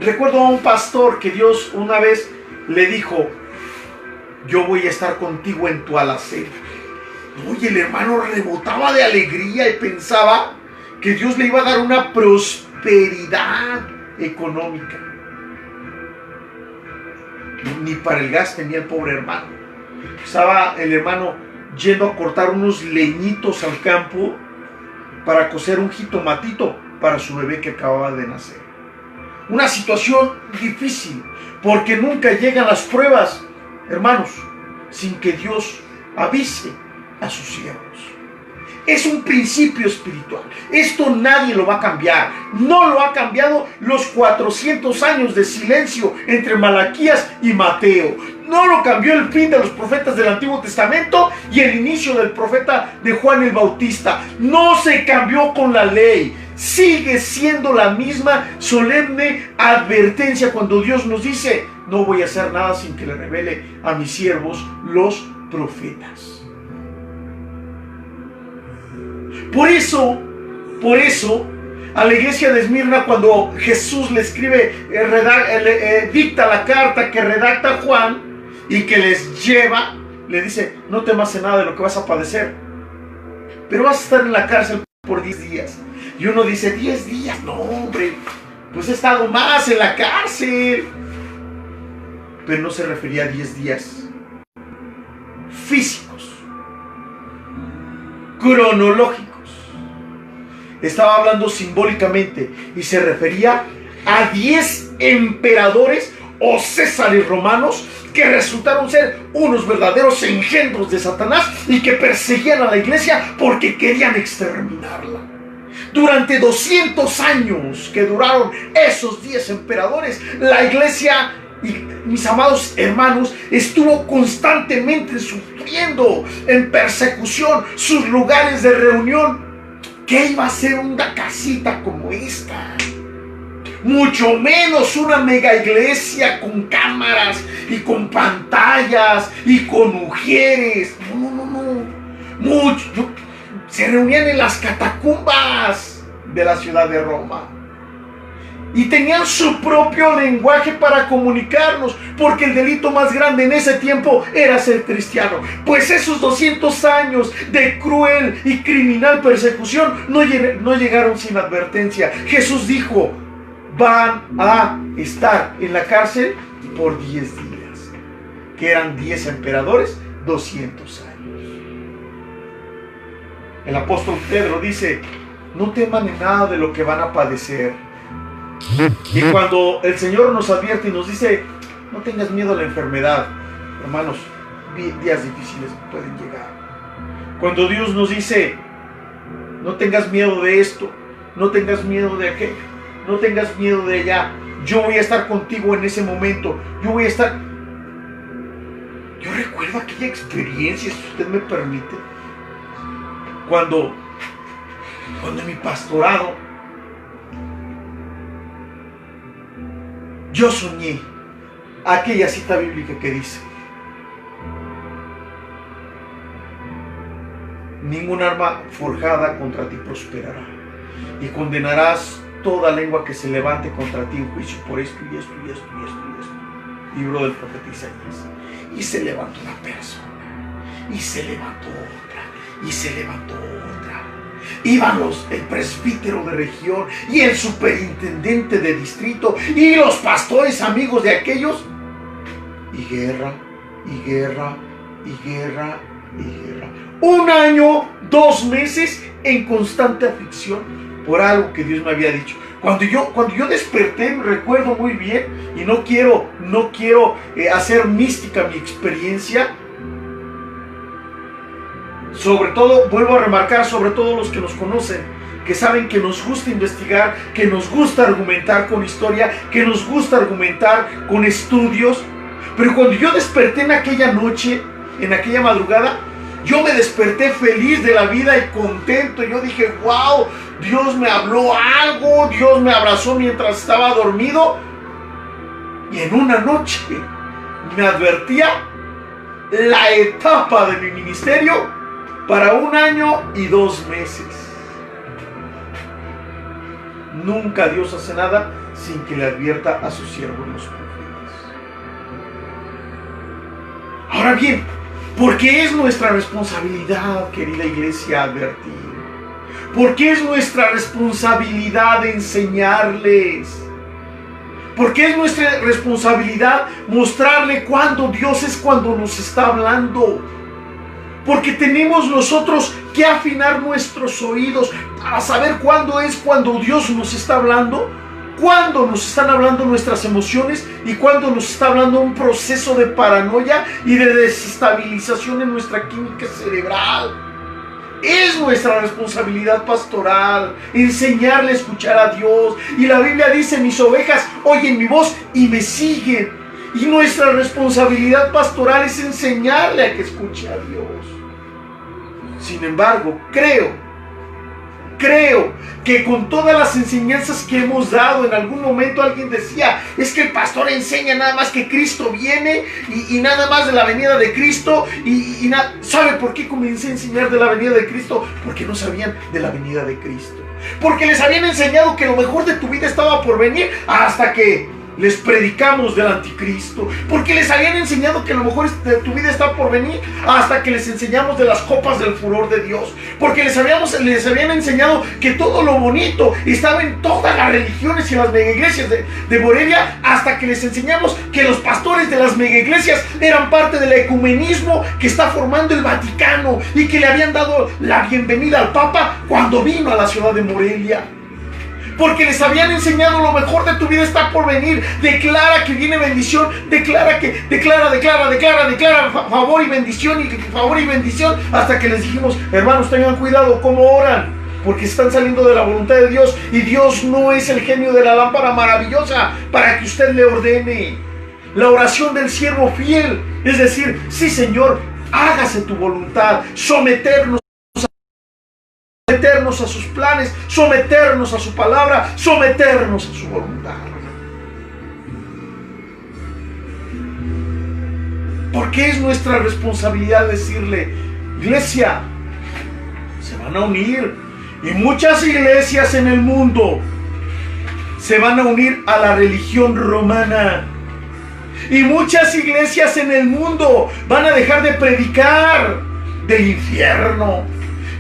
Recuerdo a un pastor que Dios una vez le dijo: yo voy a estar contigo en tu alacena. Oye, el hermano rebotaba de alegría y pensaba que Dios le iba a dar una prosperidad económica. Ni para el gas tenía el pobre hermano. Estaba el hermano yendo a cortar unos leñitos al campo para cocer un jitomatito para su bebé que acababa de nacer. Una situación difícil, porque nunca llegan las pruebas, hermanos, sin que Dios avise a sus siervos. Es un principio espiritual. Esto nadie lo va a cambiar. No lo ha cambiado los 400 años de silencio entre Malaquías y Mateo. No lo cambió el fin de los profetas del Antiguo Testamento y el inicio del profeta de Juan el Bautista. No se cambió con la ley. Sigue siendo la misma solemne advertencia cuando Dios nos dice: no voy a hacer nada sin que le revele a mis siervos los profetas. Por eso, a la iglesia de Esmirna, cuando Jesús le escribe, dicta la carta que redacta Juan y que les lleva, le dice: no temas en nada de lo que vas a padecer, pero vas a estar en la cárcel por 10 días. Y uno dice: 10 días, no hombre, pues he estado más en la cárcel. Pero no se refería a 10 días físicos, cronológicos. Estaba hablando simbólicamente y se refería a 10 emperadores o césares romanos que resultaron ser unos verdaderos engendros de Satanás y que perseguían a la iglesia porque querían exterminarla. Durante 200 años que duraron esos 10 emperadores, la iglesia, y mis amados hermanos, estuvo constantemente sufriendo en persecución. Sus lugares de reunión, ¿qué iba a ser una casita como esta? Mucho menos una mega iglesia con cámaras y con pantallas y con mujeres. No. Se reunían en las catacumbas de la ciudad de Roma. Y tenían su propio lenguaje para comunicarnos, porque el delito más grande en ese tiempo era ser cristiano. Pues esos 200 años de cruel y criminal persecución no llegaron sin advertencia. Jesús dijo: van a estar en la cárcel por 10 días. Que eran 10 emperadores, 200 años. El apóstol Pedro dice: no teman en nada de lo que van a padecer. Y cuando el Señor nos advierte y nos dice: no tengas miedo a la enfermedad, hermanos, días difíciles pueden llegar. Cuando Dios nos dice: no tengas miedo de esto, no tengas miedo de aquello, no tengas miedo de allá, yo voy a estar contigo en ese momento, yo voy a estar... Yo recuerdo aquella experiencia, si usted me permite, cuando en mi pastorado yo soñé aquella cita bíblica que dice: ningún arma forjada contra ti prosperará, y condenarás toda lengua que se levante contra ti en juicio por esto y esto y esto y esto y esto. Libro del profeta Isaías. Y se levantó una persona, y se levantó otra, y se levantó otra. Iban el presbítero de región y el superintendente de distrito y los pastores amigos de aquellos, y guerra, y guerra, y guerra, y guerra. 1 año, 2 meses en constante aflicción por algo que Dios me había dicho. Cuando yo desperté, me recuerdo muy bien, y no quiero hacer mística mi experiencia. Sobre todo, vuelvo a remarcar, sobre todo los que nos conocen, que saben que nos gusta investigar, que nos gusta argumentar con historia, que nos gusta argumentar con estudios. Pero cuando yo desperté en aquella noche, en aquella madrugada, yo me desperté feliz de la vida y contento. Yo dije: wow, Dios me habló algo, Dios me abrazó mientras estaba dormido. Y en una noche me advertía la etapa de mi ministerio para 1 año y 2 meses. Nunca Dios hace nada sin que le advierta a sus siervos los profetas. Ahora bien, ¿por qué es nuestra responsabilidad, querida iglesia, advertir? ¿Por qué es nuestra responsabilidad enseñarles? ¿Por qué es nuestra responsabilidad mostrarle cuándo Dios es cuando nos está hablando? Porque tenemos nosotros que afinar nuestros oídos para saber cuándo es cuando Dios nos está hablando, cuándo nos están hablando nuestras emociones y cuándo nos está hablando un proceso de paranoia y de desestabilización en nuestra química cerebral. Es nuestra responsabilidad pastoral enseñarle a escuchar a Dios. Y la Biblia dice: mis ovejas oyen mi voz y me siguen. Y nuestra responsabilidad pastoral es enseñarle a que escuche a Dios. Sin embargo, creo que con todas las enseñanzas que hemos dado, en algún momento alguien decía: es que el pastor enseña nada más que Cristo viene y nada más de la venida de Cristo. ¿Sabe por qué comencé a enseñar de la venida de Cristo? Porque no sabían de la venida de Cristo. Porque les habían enseñado que lo mejor de tu vida estaba por venir hasta que les predicamos del anticristo. Porque les habían enseñado que lo mejor de tu vida está por venir hasta que les enseñamos de las copas del furor de Dios. Porque les habían enseñado que todo lo bonito estaba en todas las religiones y las megaiglesias de Morelia, hasta que les enseñamos que los pastores de las megaiglesias eran parte del ecumenismo que está formando el Vaticano y que le habían dado la bienvenida al Papa cuando vino a la ciudad de Morelia. Porque les habían enseñado lo mejor de tu vida está por venir. Declara que viene bendición. Declara favor y bendición y favor y bendición. Hasta que les dijimos: hermanos, tengan cuidado cómo oran, porque están saliendo de la voluntad de Dios. Y Dios no es el genio de la lámpara maravillosa para que usted le ordene. La oración del siervo fiel es decir: sí, Señor, hágase tu voluntad. Someternos a sus planes, someternos a su palabra, someternos a su voluntad. Porque es nuestra responsabilidad decirle: iglesia, se van a unir, y muchas iglesias en el mundo se van a unir a la religión romana, y muchas iglesias en el mundo van a dejar de predicar del infierno.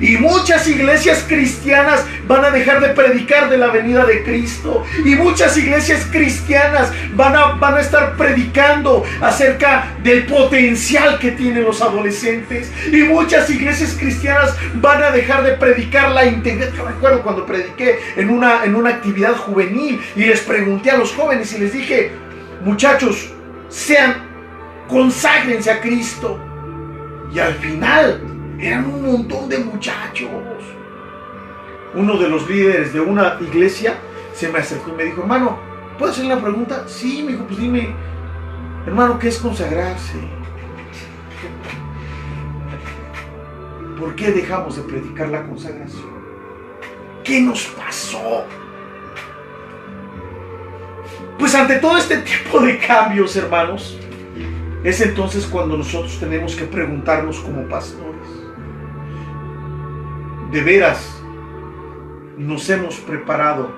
Y muchas iglesias cristianas van a dejar de predicar de la venida de Cristo. Y muchas iglesias cristianas van a estar predicando acerca del potencial que tienen los adolescentes. Y muchas iglesias cristianas van a dejar de predicar la integridad. Yo recuerdo cuando prediqué en una actividad juvenil y les pregunté a los jóvenes y les dije: muchachos, conságrense a Cristo. Y al final eran un montón de muchachos. Uno de los líderes de una iglesia se me acercó y me dijo: hermano, ¿puedo hacer una pregunta? Sí, me dijo, pues dime, hermano, ¿qué es consagrarse? ¿Por qué dejamos de predicar la consagración? ¿Qué nos pasó? Pues ante todo este tipo de cambios, hermanos, es entonces cuando nosotros tenemos que preguntarnos como pastores: ¿de veras nos hemos preparado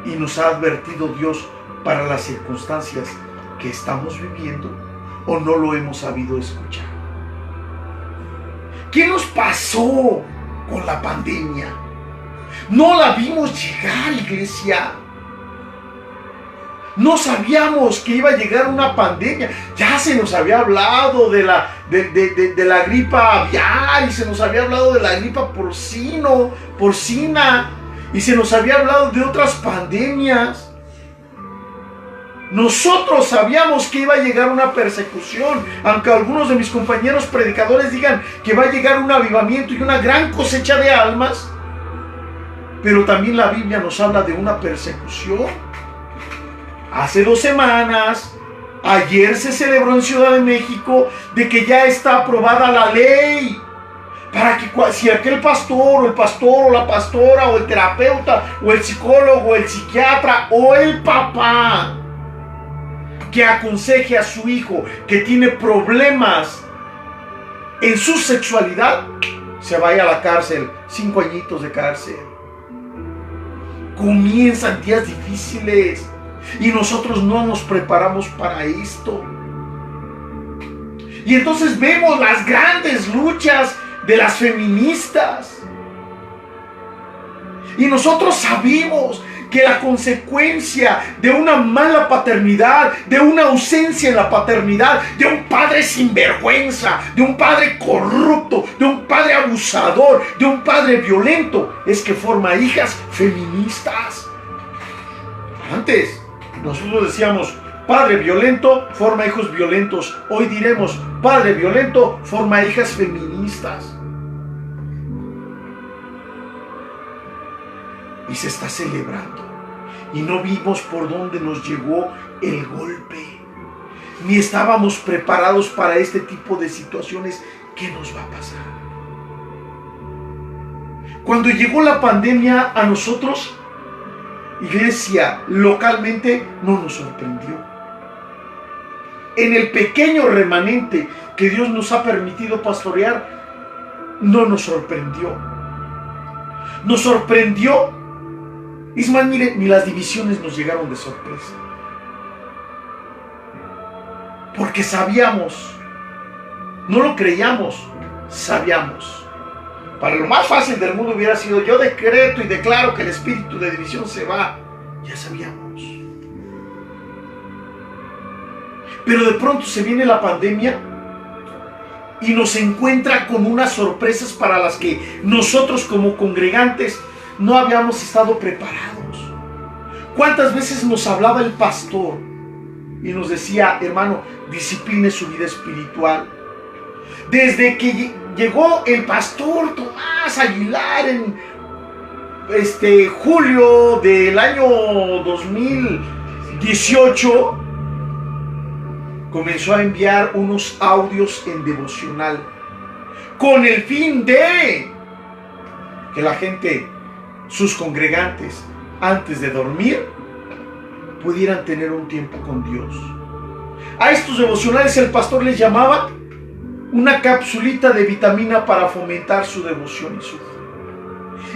y nos ha advertido Dios para las circunstancias que estamos viviendo, o no lo hemos sabido escuchar? ¿Qué nos pasó con la pandemia? No la vimos llegar, iglesia. No sabíamos que iba a llegar una pandemia. Ya se nos había hablado de la gripa aviar, y se nos había hablado de la gripa porcina, y se nos había hablado de otras pandemias. Nosotros sabíamos que iba a llegar una persecución, aunque algunos de mis compañeros predicadores digan que va a llegar un avivamiento y una gran cosecha de almas, pero también la Biblia nos habla de una persecución. Hace 2 semanas, ayer se celebró en Ciudad de México de que ya está aprobada la ley para que si aquel pastor o la pastora o el terapeuta o el psicólogo o el psiquiatra o el papá que aconseje a su hijo que tiene problemas en su sexualidad, se vaya a la cárcel, 5 añitos de cárcel. Comienzan días difíciles y nosotros no nos preparamos para esto. Y entonces vemos las grandes luchas de las feministas. Y nosotros sabemos que la consecuencia de una mala paternidad, de una ausencia en la paternidad, de un padre sinvergüenza, de un padre corrupto, de un padre abusador, de un padre violento, es que forma hijas feministas. Antes nosotros decíamos: padre violento forma hijos violentos. Hoy diremos: padre violento forma hijas feministas. Y se está celebrando. Y no vimos por dónde nos llegó el golpe. Ni estábamos preparados para este tipo de situaciones. ¿Qué nos va a pasar? Cuando llegó la pandemia a nosotros, iglesia, localmente, no nos sorprendió. En el pequeño remanente que Dios nos ha permitido pastorear, no nos sorprendió. Nos sorprendió. Es más, mire, ni las divisiones nos llegaron de sorpresa. Porque sabíamos, no lo creíamos, sabíamos. Para lo más fácil del mundo hubiera sido: yo decreto y declaro que el espíritu de división se va. Ya sabíamos. Pero de pronto se viene la pandemia y nos encuentra con unas sorpresas para las que nosotros como congregantes no habíamos estado preparados. ¿Cuántas veces nos hablaba el pastor y nos decía: hermano, discipline su vida espiritual? Desde que llegó el pastor Tomás Aguilar en julio del año 2018, comenzó a enviar unos audios en devocional con el fin de que la gente, sus congregantes, antes de dormir, pudieran tener un tiempo con Dios. A estos devocionales el pastor les llamaba una capsulita de vitamina para fomentar su devoción y su fe.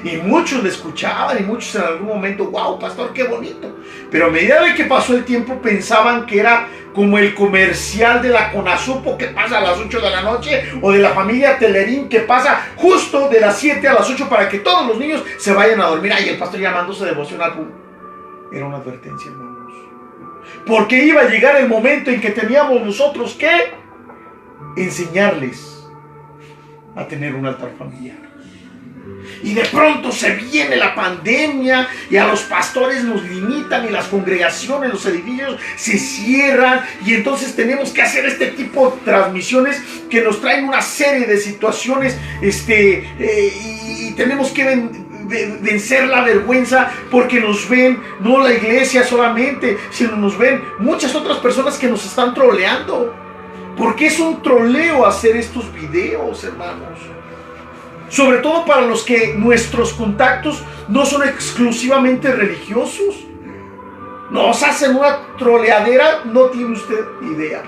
Y muchos le escuchaban y muchos en algún momento, wow, pastor, qué bonito. Pero a medida de que pasó el tiempo pensaban que era como el comercial de la Conasupo que pasa a las 8 de la noche, o de la familia Telerín que pasa justo de las 7 a las 8 para que todos los niños se vayan a dormir. Ay, el pastor llamándose devocional. Pum. Era una advertencia, hermanos. Porque iba a llegar el momento en que teníamos nosotros que enseñarles a tener un altar familiar. Y de pronto se viene la pandemia y a los pastores nos limitan y las congregaciones, los edificios se cierran, y entonces tenemos que hacer este tipo de transmisiones que nos traen una serie de situaciones y tenemos que vencer la vergüenza, porque nos ven no la iglesia solamente, sino nos ven muchas otras personas que nos están troleando, porque es un troleo hacer estos videos, hermanos. Sobre todo para los que nuestros contactos no son exclusivamente religiosos. Nos hacen una troleadera, no tiene usted idea.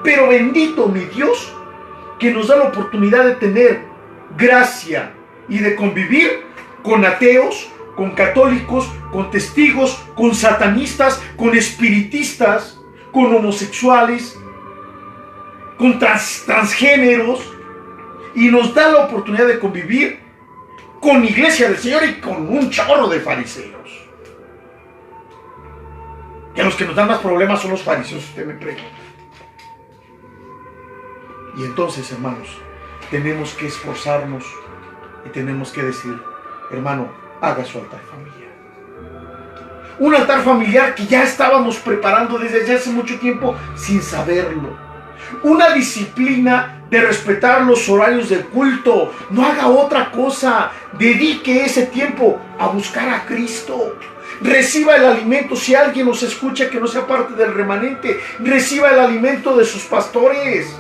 Pero bendito mi Dios, que nos da la oportunidad de tener gracia y de convivir con ateos, con católicos, con testigos, con satanistas, con espiritistas, con homosexuales, con transgéneros. Y nos da la oportunidad de convivir con Iglesia del Señor y con un chorro de fariseos. Que los que nos dan más problemas son los fariseos, usted me pregunta. Y entonces, hermanos, tenemos que esforzarnos y tenemos que decir, hermano, haga su altar familiar. Un altar familiar que ya estábamos preparando desde hace mucho tiempo sin saberlo. Una disciplina de respetar los horarios del culto. No haga otra cosa. Dedique ese tiempo a buscar a Cristo. Reciba el alimento. Si alguien nos escucha que no sea parte del remanente, reciba el alimento de sus pastores,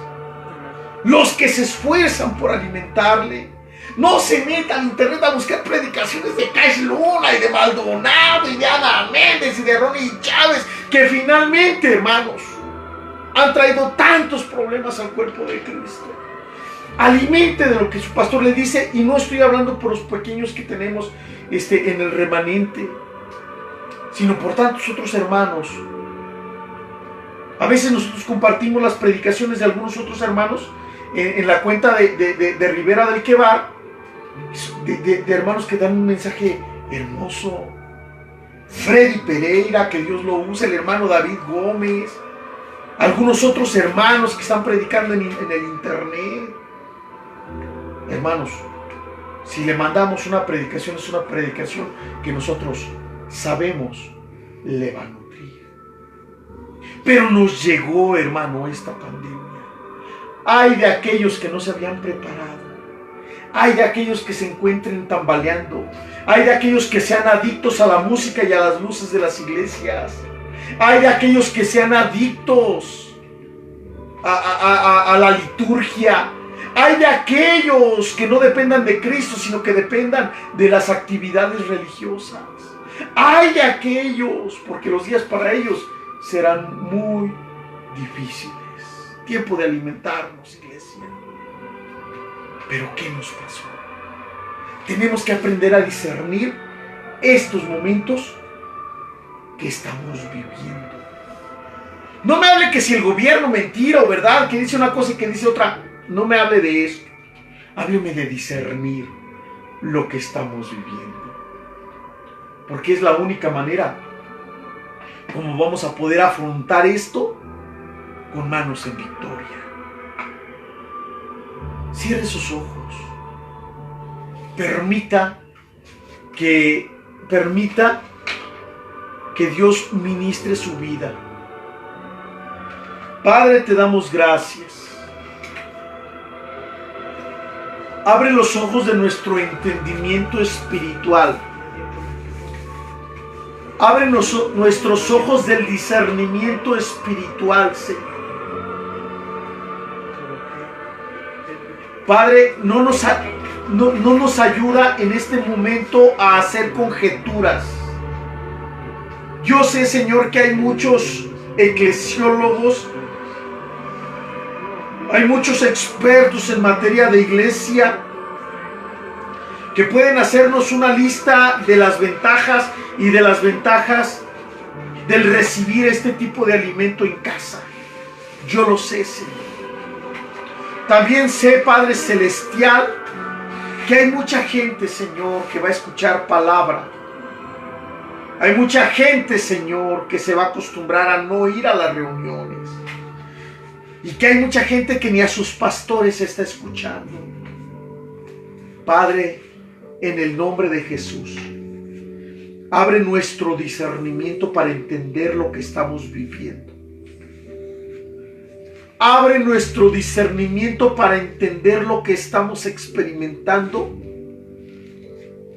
los que se esfuerzan por alimentarle. No se meta al internet a buscar predicaciones de Cash Luna y de Maldonado y de Ana Méndez y de Ronnie Chávez, que finalmente, hermanos, han traído tantos problemas al cuerpo de Cristo. Alimente de lo que su pastor le dice, y no estoy hablando por los pequeños que tenemos en el remanente, sino por tantos otros hermanos. A veces nosotros compartimos las predicaciones de algunos otros hermanos en la cuenta de Rivera del Quebar, de hermanos que dan un mensaje hermoso. Freddy Pereira, que Dios lo use, el hermano David Gómez, algunos otros hermanos que están predicando en el internet. Hermanos, si le mandamos una predicación, es una predicación que nosotros sabemos le va a nutrir. Pero nos llegó, hermano, esta pandemia. Ay de aquellos que no se habían preparado. Ay de aquellos que se encuentren tambaleando. Ay de aquellos que sean adictos a la música y a las luces de las iglesias. Hay de aquellos que sean adictos a la liturgia. Hay de aquellos que no dependan de Cristo, sino que dependan de las actividades religiosas. Hay de aquellos, porque los días para ellos serán muy difíciles. Tiempo de alimentarnos, iglesia. Pero ¿qué nos pasó? Tenemos que aprender a discernir estos momentos que estamos viviendo. No me hable que si el gobierno mentira o verdad, que dice una cosa y que dice otra. No me hable de esto. Hábleme de discernir lo que estamos viviendo, porque es la única manera como vamos a poder afrontar esto con manos en victoria. Cierre sus ojos. Permita que Dios ministre su vida. Padre, te damos gracias. Abre los ojos de nuestro entendimiento espiritual. Abre nuestros ojos del discernimiento espiritual, Señor. Padre, no nos ayuda en este momento a hacer conjeturas. Yo sé, Señor, que hay muchos eclesiólogos, hay muchos expertos en materia de iglesia que pueden hacernos una lista de las ventajas y de las ventajas del recibir este tipo de alimento en casa. Yo lo sé, Señor. También sé, Padre Celestial, que hay mucha gente, Señor, que va a escuchar palabra. Hay mucha gente, Señor, que se va a acostumbrar a no ir a las reuniones. Y que hay mucha gente que ni a sus pastores está escuchando. Padre, en el nombre de Jesús, abre nuestro discernimiento para entender lo que estamos viviendo. Abre nuestro discernimiento para entender lo que estamos experimentando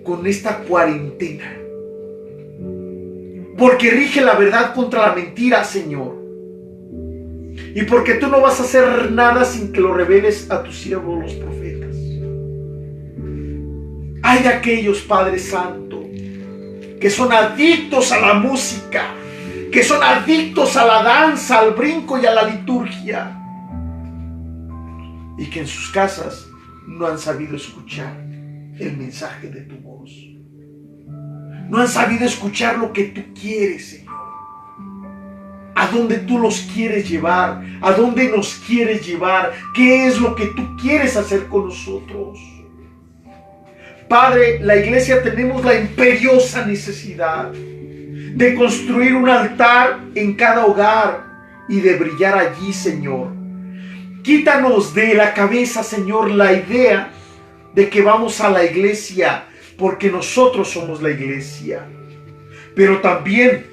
con esta cuarentena. Porque rige la verdad contra la mentira, Señor. Y porque tú no vas a hacer nada sin que lo reveles a tus siervos los profetas. Hay de aquellos, Padre Santo, que son adictos a la música, que son adictos a la danza, al brinco y a la liturgia, y que en sus casas no han sabido escuchar el mensaje de tu voz. No han sabido escuchar lo que tú quieres, Señor. A dónde tú los quieres llevar, a dónde nos quieres llevar, qué es lo que tú quieres hacer con nosotros. Padre, la iglesia tenemos la imperiosa necesidad de construir un altar en cada hogar y de brillar allí, Señor. Quítanos de la cabeza, Señor, la idea de que vamos a la iglesia porque nosotros somos la iglesia. Pero también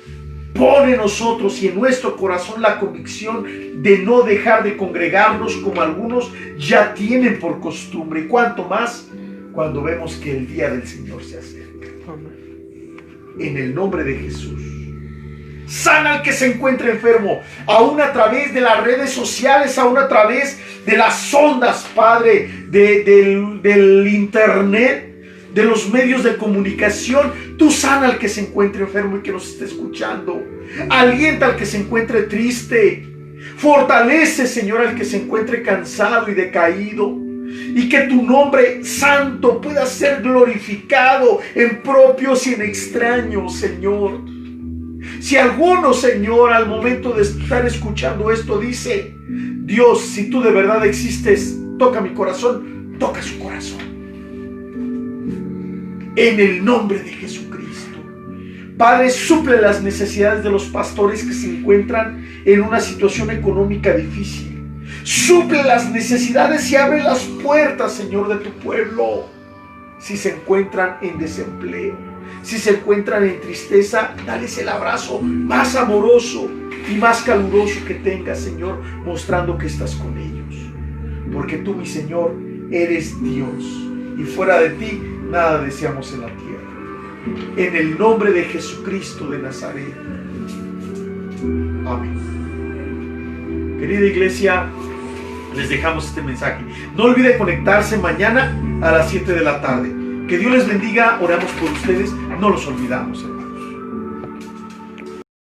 pone en nosotros y en nuestro corazón la convicción de no dejar de congregarnos como algunos ya tienen por costumbre. Y cuanto más cuando vemos que el día del Señor se acerca. En el nombre de Jesús. Sana al que se encuentre enfermo, aún a través de las redes sociales, aún a través de las ondas, Padre, del internet, de los medios de comunicación. Tú sana al que se encuentre enfermo y que nos esté escuchando. Alienta al que se encuentre triste. Fortalece, Señor, al que se encuentre cansado y decaído. Y que tu nombre santo pueda ser glorificado en propios y en extraños, Señor. Si alguno, Señor, al momento de estar escuchando esto dice: Dios, si tú de verdad existes, toca mi corazón, toca su corazón. En el nombre de Jesucristo. Padre, suple las necesidades de los pastores que se encuentran en una situación económica difícil. Suple las necesidades y abre las puertas, Señor, de tu pueblo. Si se encuentran en desempleo, si se encuentran en tristeza, dales el abrazo más amoroso y más caluroso que tengas, Señor, mostrando que estás con ellos. Porque tú, mi Señor, eres Dios y fuera de ti nada deseamos en la tierra. En el nombre de Jesucristo de Nazaret. Amén. Querida iglesia, les dejamos este mensaje. No olviden conectarse mañana a las 7 de la tarde. Que Dios les bendiga. Oramos por ustedes. No los olvidamos, hermanos.